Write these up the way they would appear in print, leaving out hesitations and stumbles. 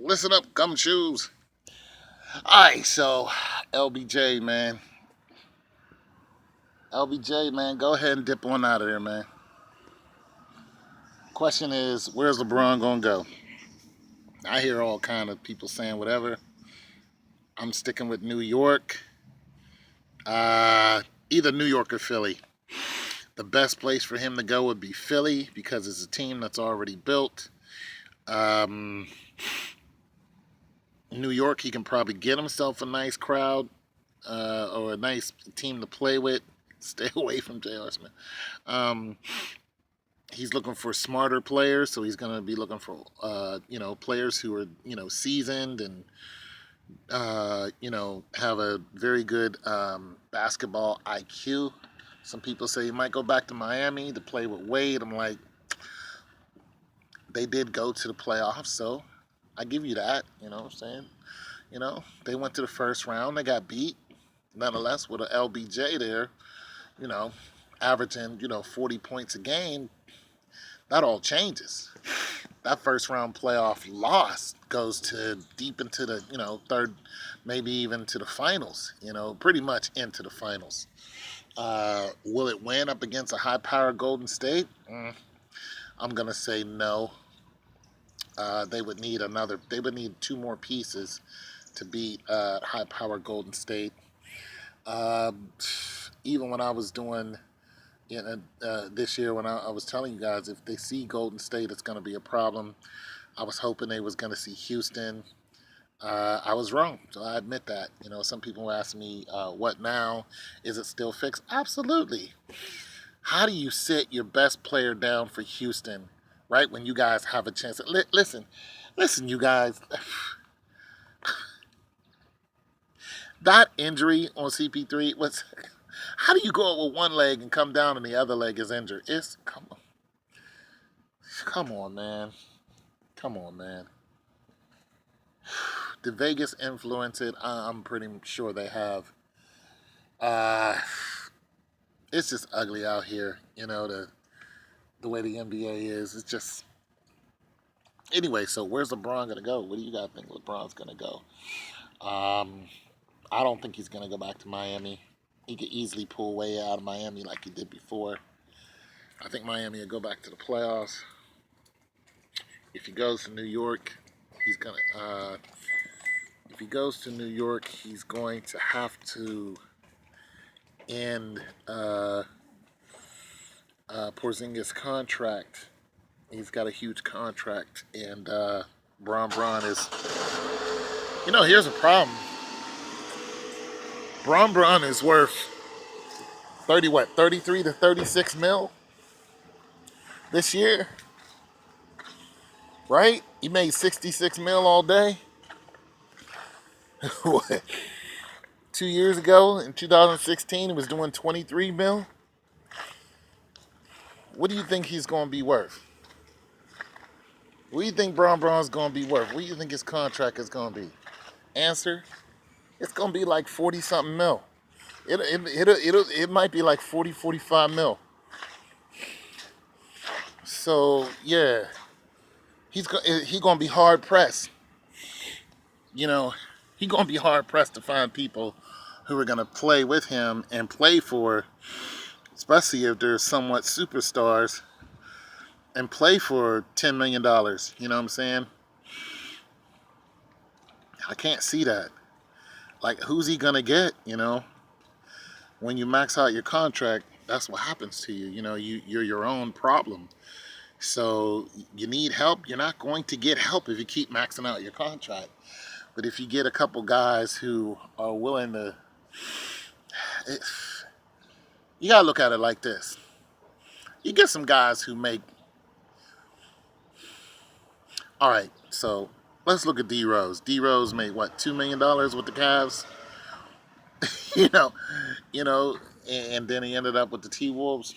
Listen up, gumshoes. Alright, so LBJ, man. LBJ, man, go ahead and dip on out of there, man. Question is, where's LeBron gonna go? I hear all kind of people saying whatever. I'm sticking with New York. Either New York or Philly. The best place for him to go would be Philly because it's a team that's already built. Um, New York, he can probably get himself a nice crowd or a nice team to play with. Stay away from J.R. Smith. Um, he's looking for smarter players, so he's going to be looking for players who are seasoned and have a very good basketball IQ. Some people say he might go back to Miami to play with Wade. I'm like, they did go to the playoffs, so I give you that. You know what I'm saying? They went to the first round. They got beat. Nonetheless, with an LBJ there, averaging, 40 points a game, that all changes. That first round playoff loss goes to deep into the, third, maybe even to the finals, pretty much into the finals. Will it win up against a high-powered Golden State? I'm going to say no. They would need two more pieces to beat high-powered Golden State. Even when I was doing this year, when I was telling you guys, if they see Golden State, it's going to be a problem. I was hoping they was going to see Houston. I was wrong, so I admit that. Some people ask me, what now? Is it still fixed? Absolutely. How do you sit your best player down for Houston, right, when you guys have a chance? Listen, you guys. That injury on CP3 was... How do you go up with one leg and come down and the other leg is injured? Come on, man. Come on, man. Did Vegas influence it? I'm pretty sure they have. It's just ugly out here, the way the NBA is. It's just... Anyway, so where's LeBron going to go? Where do you guys think LeBron's going to go? I don't think he's going to go back to Miami. He could easily pull way out of Miami like he did before. I think Miami will go back to the playoffs. If he goes to New York, he's going to... if he goes to New York, he's going to have to end Porzingis' contract. He's got a huge contract, and Bron is... here's a problem. Bron is worth 33 to 36 mil this year, right? He made 66 mil all day. What? 2 years ago, in 2016, he was doing 23 mil. What do you think he's going to be worth? What do you think Bron's going to be worth? What do you think his contract is going to be? Answer: it's going to be like 40-something mil. It might be like 40, 45 mil. So, yeah. He's going to be hard-pressed. He's going to be hard-pressed to find people who are going to play with him and play for, especially if they're somewhat superstars, and play for $10 million. You know what I'm saying? I can't see that. Like, who's he going to get, When you max out your contract, that's what happens to you. You're your own problem. So you need help. You're not going to get help if you keep maxing out your contract. But if you get a couple guys who are willing to... you got to look at it like this. You get some guys who make... All right, so let's look at D Rose. D Rose made, what, $2 million with the Cavs? And then he ended up with the T-Wolves.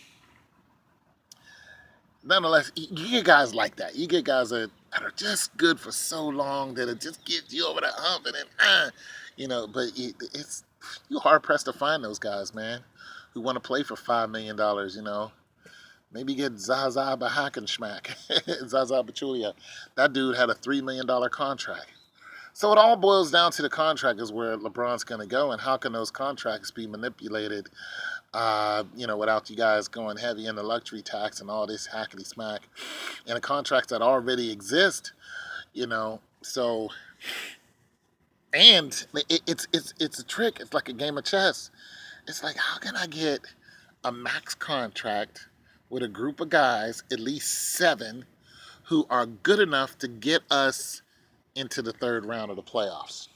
Nonetheless, you get guys like that. You get guys that are just good for so long that it just gets you over the hump, and then, but it's you're hard pressed to find those guys, man, who want to play for $5 million. Maybe get Zaza Bahackenschmack, Zaza Pachulia. That dude had a $3 million contract. So it all boils down to the contract is where LeBron's going to go, and how can those contracts be manipulated, without you guys going heavy in the luxury tax and all this hackety smack, and the contracts that already exist, So, and it's a trick. It's like a game of chess. It's like, how can I get a max contract with a group of guys, at least 7, who are good enough to get us into the third round of the playoffs?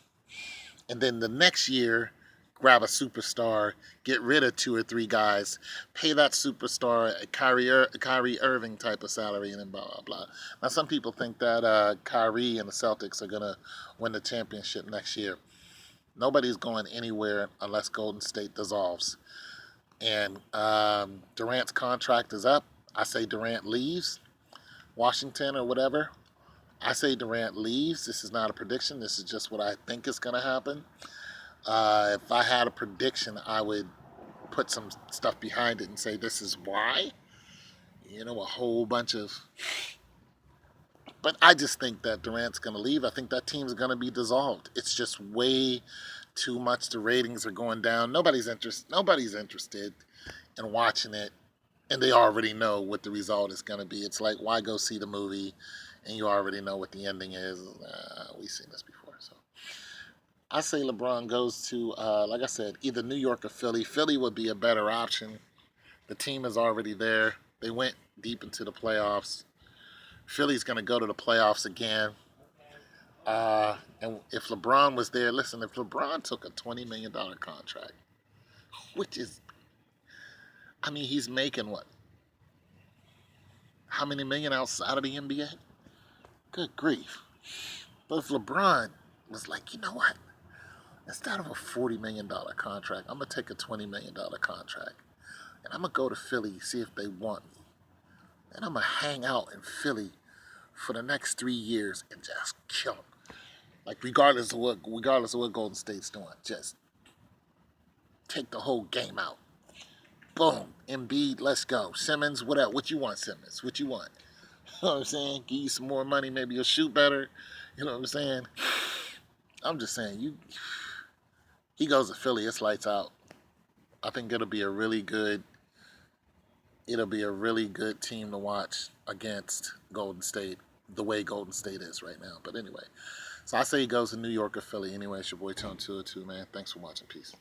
And then the next year, grab a superstar, get rid of 2 or 3 guys, pay that superstar a Kyrie Irving type of salary, and then blah, blah, blah. Now, some people think that Kyrie and the Celtics are going to win the championship next year. Nobody's going anywhere unless Golden State dissolves. And Durant's contract is up. I say Durant leaves Washington or whatever. I say Durant leaves. This is not a prediction. This is just what I think is going to happen. If I had a prediction, I would put some stuff behind it and say this is why. A whole bunch of... But I just think that Durant's going to leave. I think that team's going to be dissolved. It's just way too much. The ratings are going down. Nobody's interested in watching it, and they already know what the result is going to be. It's like, why go see the movie and you already know what the ending is? We've seen this before. So I say LeBron goes to, like I said, either New York or Philly. Philly would be a better option. The team is already there. They went deep into the playoffs. Philly's going to go to the playoffs again. And if LeBron was there, listen, if LeBron took a $20 million contract, which is, he's making what? How many million outside of the NBA? Good grief. But if LeBron was like, you know what? Instead of a $40 million contract, I'm going to take a $20 million contract. And I'm going to go to Philly, see if they want me. And I'm going to hang out in Philly for the next 3 years and just kill them. Like, regardless of what Golden State's doing, just take the whole game out. Boom. Embiid, let's go. Simmons, what else? What you want, Simmons? What you want? You know what I'm saying? Give you some more money, maybe you'll shoot better. You know what I'm saying? I'm just saying, he goes to Philly, it's lights out. I think it'll be a really good team to watch against Golden State, the way Golden State is right now. But anyway, so I say he goes to New York or Philly. Anyway, it's your boy Tone 202, man. Thanks for watching. Peace.